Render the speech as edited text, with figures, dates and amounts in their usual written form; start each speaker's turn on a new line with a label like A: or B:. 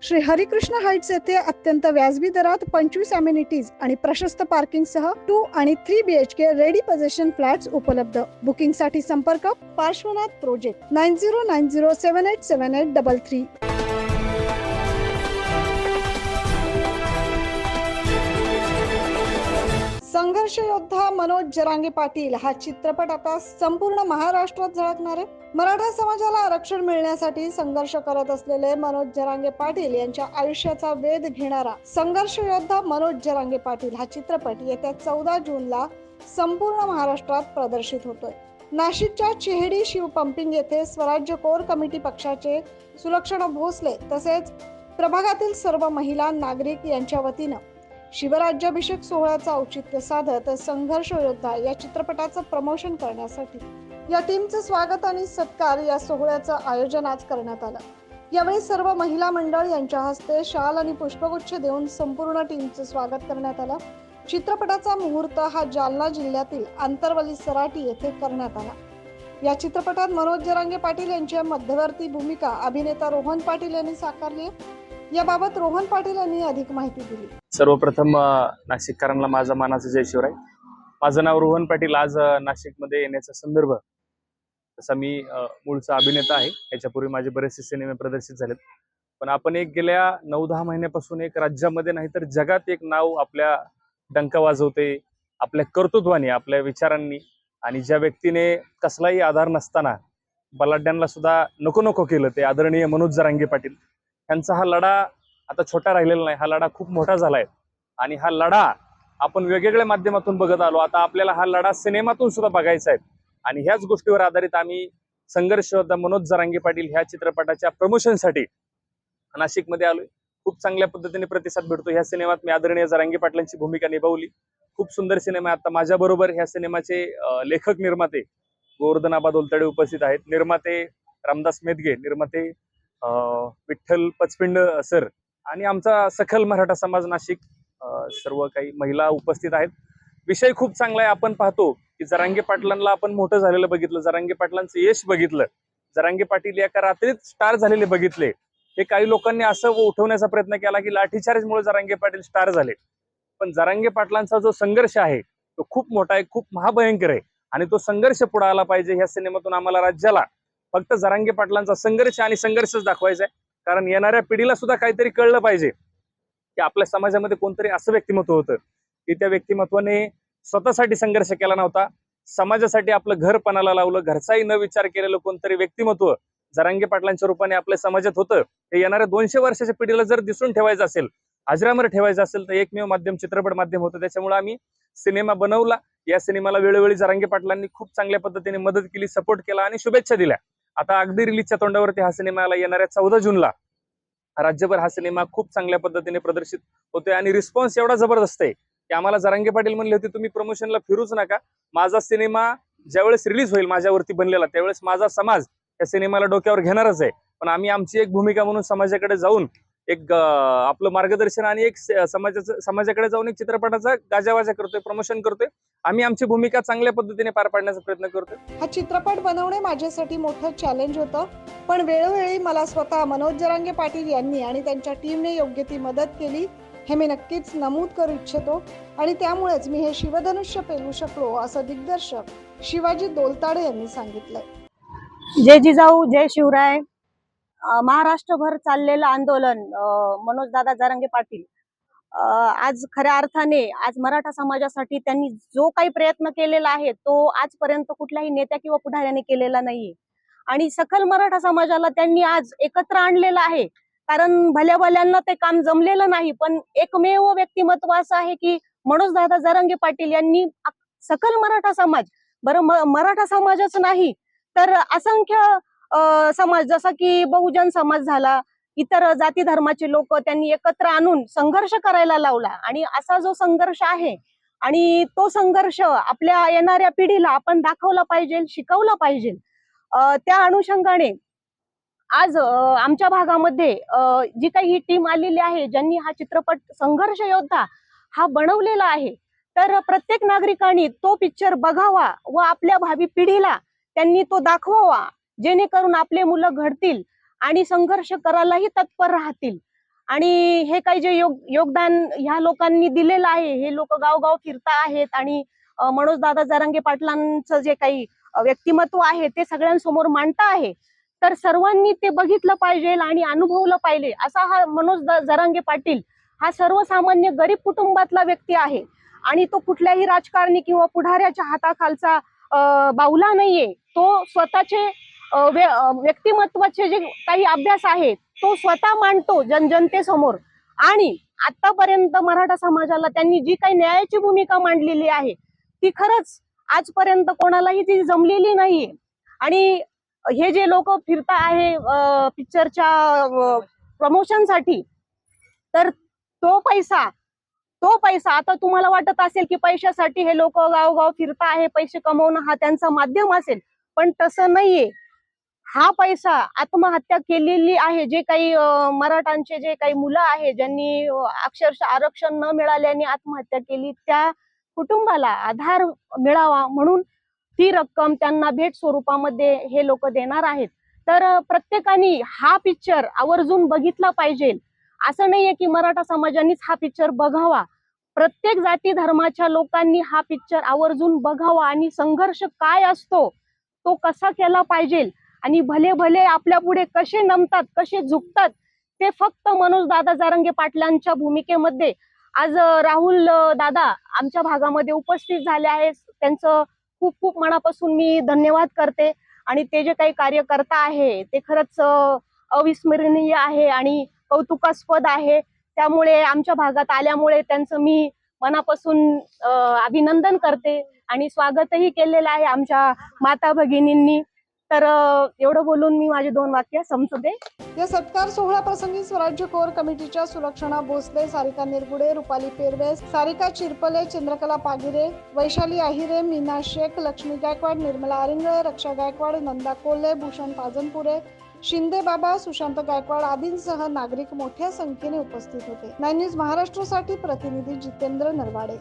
A: Shri Harikrishna Heights येथे अत्यंत व्याजबी दरात 25 अमेनिटीज आणि प्रशस्त पार्किंग सह 2 आणि 3 BHK रेडी पोझिशन फ्लॅट्स उपलब्ध. बुकिंग साठी संपर्क पार्श्वनाथ प्रोजेक्ट 9090787833. संघर्ष योद्धा मनोज जरांगे पाटील हा चित्रपट आता संपूर्ण महाराष्ट्रात झळकणार आहे. मराठा समाजाला आरक्षण मिळण्यासाठी संघर्ष करत असलेले मनोज जरांगे पाटील यांच्या आयुष्याचा वेध घेणारा संघर्ष योद्धा मनोज जरांगे पाटील हा चित्रपट येत्या 14 जूनला संपूर्ण महाराष्ट्रात प्रदर्शित होतोय. नाशिकच्या चेहडी शिवपंपिंग येथे स्वराज्य कोर कमिटी पक्षाचे सुलक्षणा भोसले तसेच प्रभागातील सर्व महिला नागरिक यांच्या वतीनं शिवराज्याभिषेक सोहळ्याचं औचित्य साधत संघर्ष योद्धा या चित्रपटाचं प्रमोशन करण्यासाठी या टीमचं स्वागत आणि सत्कार या सोहळ्याचं आयोजन आज करण्यात आलं. यावेळी सर्व महिला मंडळ यांच्या हस्ते शाल आणि पुष्पगुच्छ देऊन संपूर्ण टीमचं स्वागत करण्यात आलं. चित्रपटाचा मुहूर्त हा जालना जिल्ह्यातील आंतरवली सराटी येथे करण्यात आला. या चित्रपटात मनोज जरांगे पाटील यांची मध्यवर्ती भूमिका अभिनेता रोहन पाटील यांनी साकारली. याबाबत रोहन पाटील यांनी अधिक माहिती दिली.
B: सर्वप्रथम नाशिककरांना माझा मानाचा जय शिवराय. माझं नाव रोहन पाटील. आज नाशिकमध्ये येण्याचा संदर्भ तसा मी मूळचा अभिनेता आहे. याच्यापूर्वी माझे बरेचसे सिनेमे प्रदर्शित झालेत, पण आपण एक गेल्या 9-10 महिन्यापासून एक राज्यामध्ये नाही तर जगात एक नाव आपल्या डंका वाजवते, आपल्या कर्तृत्वाने, आपल्या विचारांनी, आणि ज्या व्यक्तीने कसलाही आधार नसताना बलाढ्यांना सुद्धा नको नको केलं ते आदरणीय मनोज जरांगे पाटील यांचा हा लढा आता छोटा राहिलेला नाही. हा लढा खूप मोठा झालाय आणि हा लढा आपण वेगवेगळ्या माध्यमातून बघत आलो. आता आपल्याला हा लढा सिनेमातून सुद्धा बघायचा आहे आणि ह्याच गोष्टीवर आधारित आम्ही संघर्ष योद्धा मनोज जरांगे पाटील ह्या चित्रपटाच्या प्रमोशनसाठी नाशिकमध्ये आलोय. खूप चांगल्या पद्धतीने प्रतिसाद भेटतो. ह्या सिनेमात मी आदरणीय जरांगे पाटलांची भूमिका निभावली. खूप सुंदर सिनेमा. आता माझ्या बरोबर ह्या सिनेमाचे लेखक निर्माते गोवर्धन आबा दोलतडे उपस्थित आहेत, निर्माते रामदास मेदगे, निर्माते विठ्ठल पचपिंड सर आणि आमचा सखल मराठा समाज नाशिक, सर्व काही महिला उपस्थित आहेत. विषय खूप चांगला आहे. आपण पाहतो की जरांगे पाटलांना आपण मोठं झालेलं बघितलं, जरांगे पाटलांचं यश बघितलं, जरांगे पाटील एका रात्रीत स्टार झालेले बघितले. हे काही लोकांनी असं उठवण्याचा प्रयत्न केला की लाठीचार्जमुळे जरांगे पाटील स्टार झाले, पण जरांगे पाटलांचा जो संघर्ष आहे तो खूप मोठा आहे, खूप महाभयंकर आहे आणि तो संघर्ष पुढे आला पाहिजे. ह्या सिनेमातून आम्हाला राज्याला फक्त जरांगे पाटलांचा संघर्ष आणि संघर्षच दाखवायचा आहे, कारण येणाऱ्या पिढीला सुद्धा काहीतरी कळलं पाहिजे की आपल्या समाजामध्ये कोणतरी असं व्यक्तिमत्व होतं की त्या व्यक्तिमत्वाने स्वतःसाठी संघर्ष केला नव्हता, समाजासाठी आपलं घर पणाला लावलं, घरचाही न विचार केलेलं कोणतरी व्यक्तिमत्व जरांगे पाटलांच्या रूपाने आपल्या समाजात होतं. हे येणाऱ्या 200 वर्षाच्या पिढीला जर दिसून ठेवायचं असेल, अजरामर ठेवायचं असेल तर एकमेव माध्यम चित्रपट माध्यम होतं. त्याच्यामुळे आम्ही सिनेमा बनवला. या सिनेमाला वेळोवेळी जरांगे पाटलांनी खूप चांगल्या पद्धतीने मदत केली, सपोर्ट केला आणि शुभेच्छा दिल्या. आता अगदी रिलीजच्या तोंडावरती हा सिनेमाला येणाऱ्या 14 जूनला राज्यभर हा सिनेमा खूप चांगल्या पद्धतीने प्रदर्शित होतोय आणि रिस्पॉन्स एवढा जबरदस्त आहे की आम्हाला जरांगे पाटील म्हणले होते तुम्ही प्रमोशनला फिरूच नका, माझा सिनेमा ज्यावेळेस रिलीज होईल माझ्यावरती बनलेला त्यावेळेस माझा समाज या सिनेमाला डोक्यावर घेणारच आहे, पण आम्ही आमची एक भूमिका म्हणून समाजाकडे जाऊन एक आपलं मार्गदर्शन आणि एक समाजाकडे जाऊन एक चित्रपटाचा गाजावाजा करतोय, प्रमोशन करतोय. आम्ही आमची भूमिका चांगल्या पद्धतीने पार पाडण्याचा प्रयत्न करतोय.
A: हा चित्रपट बनवणे माझ्यासाठी मोठं चॅलेंज होतं, पण वेळोवेळी मला स्वतः मनोज जरांगे पाटील यांनी आणि त्यांच्या टीमने योग्य ती मदत केली हे मी नक्कीच नमूद करू इच्छितो आणि त्यामुळेच मी हे शिवधनुष्य पेलू शकलो असं दिग्दर्शक शिवाजी दोलताडे यांनी सांगितलंय.
C: जय जिजाऊ जय शिवराय. महाराष्ट्रभर चाललेलं आंदोलन मनोज दादा जरांगे पाटील आज खऱ्या अर्थाने आज मराठा समाजासाठी त्यांनी जो काही प्रयत्न केलेला आहे तो आजपर्यंत कुठल्याही नेत्या किंवा पुढाऱ्याने केलेला नाहीये आणि सखल मराठा समाजाला त्यांनी आज एकत्र आणलेलं आहे. कारण भल्या भल्यांना ते काम जमलेलं नाही, पण एकमेव व्यक्तिमत्व असं आहे की मनोज दादा जरांगे पाटील यांनी सकल मराठा समाज, बरं मराठा समाजच नाही तर असंख्य समाज जसा की बहुजन समाज झाला, इतर जाती धर्माचे लोक त्यांनी एकत्र आणून संघर्ष करायला लावला आणि असा जो संघर्ष आहे आणि तो संघर्ष आपल्या येणाऱ्या पिढीला आपण दाखवला पाहिजे, शिकवला पाहिजे. त्या अनुषंगाने आज आमच्या भागामध्ये जी काही ही टीम आलेली आहे, ज्यांनी हा चित्रपट संघर्ष योद्धा हा बनवलेला आहे, तर प्रत्येक नागरिकांनी तो पिक्चर बघावा व आपल्या भावी पिढीला त्यांनी तो दाखवावा, जेणेकरून आपले मुलं घडतील आणि संघर्ष करायलाही तत्पर राहतील. आणि हे काही जे योगदान ह्या लोकांनी दिलेलं आहे, हे लोक गावगाव फिरता आहेत आणि मनोज दादा जरांगे पाटलांचं जे काही व्यक्तिमत्व आहे ते सगळ्यांसमोर मांडता आहे. तर सर्वांनी ते बघितलं पाहिजे आणि अनुभवलं पाहिजे. असा हा मनोज जरांगे पाटील हा सर्वसामान्य गरीब कुटुंबातला व्यक्ती आहे आणि तो कुठल्याही राजकारणी किंवा पुढाऱ्याच्या हाताखालचा बाहुला नाहीये. तो स्वतःचे व्यक्तिमत्वाचे जे काही अभ्यास आहे तो स्वतः मांडतो जनतेसमोर. आणि आतापर्यंत मराठा समाजाला त्यांनी जी काही न्यायाची भूमिका मांडलेली आहे ती खरंच आजपर्यंत कोणालाही ती जमलेली नाहीये. आणि हे जे लोक फिरता आहे पिक्चरच्या प्रमोशनसाठी, तर तो पैसा आता तुम्हाला वाटत असेल की पैशासाठी हे लोक गावगाव फिरता आहे, पैसे कमवणं हा त्यांचा माध्यम असेल, पण तसं नाहीये. हा पैसा आत्महत्या केलेली आहे जे काही मराठांचे जे काही मुलं आहे ज्यांनी अक्षरशः आरक्षण न मिळाल्याने आत्महत्या केली, त्या कुटुंबाला आधार मिळावा म्हणून ही रक्कम त्यांना भेट स्वरूपामध्ये हे लोक देणार आहेत. तर प्रत्येकाने हा पिक्चर आवर्जून बघितला पाहिजे. असं नाहीये की मराठा समाजानेच हा पिक्चर बघावा, प्रत्येक जाती धर्माच्या लोकांनी हा पिक्चर आवर्जून बघावा आणि संघर्ष काय असतो तो कसा केला पाहिजे आणि भले भले आपल्या पुढे कसे नमतात, कसे झुकतात, ते फक्त मनोज दादा जरांगे पाटलांच्या भूमिकेमध्ये आज राहुल दादा आमच्या भागामध्ये उपस्थित झाले आहेत. त्यांचं खूप खूप मनापासून मी धन्यवाद करते. आणि ते जे काही कार्य करता आहे ते खरंच अविस्मरणीय आहे आणि कौतुकास्पद आहे. त्यामुळे आमच्या भागात आल्यामुळे त्यांचं मी मनापासून अभिनंदन करते आणि स्वागतही केलेलं आहे आमच्या माता भगिनींनी. तर एवढं बोलून मी माझे 2 वाक्य संपते.
A: या सत्कार सोहळा प्रसंगी स्वराज्य कोर कमिटीच्या सुलक्षणा भोसले, सारिका निरगुडे, रुपाली पेरवे, सारिका चिरपले, चंद्रकला पागिरे, वैशाली आहिरे, मीना शेख, लक्ष्मी गायकवाड, निर्मला आरिंगळे, रक्षा गायकवाड, नंदा कोल्हे, भूषण पाजनपुरे, शिंदे बाबा, सुशांत गायकवाड आदींसह नागरिक मोठ्या संख्येने उपस्थित होते. 9 न्यूज महाराष्ट्रासाठी प्रतिनिधी जितेंद्र नरवाडे.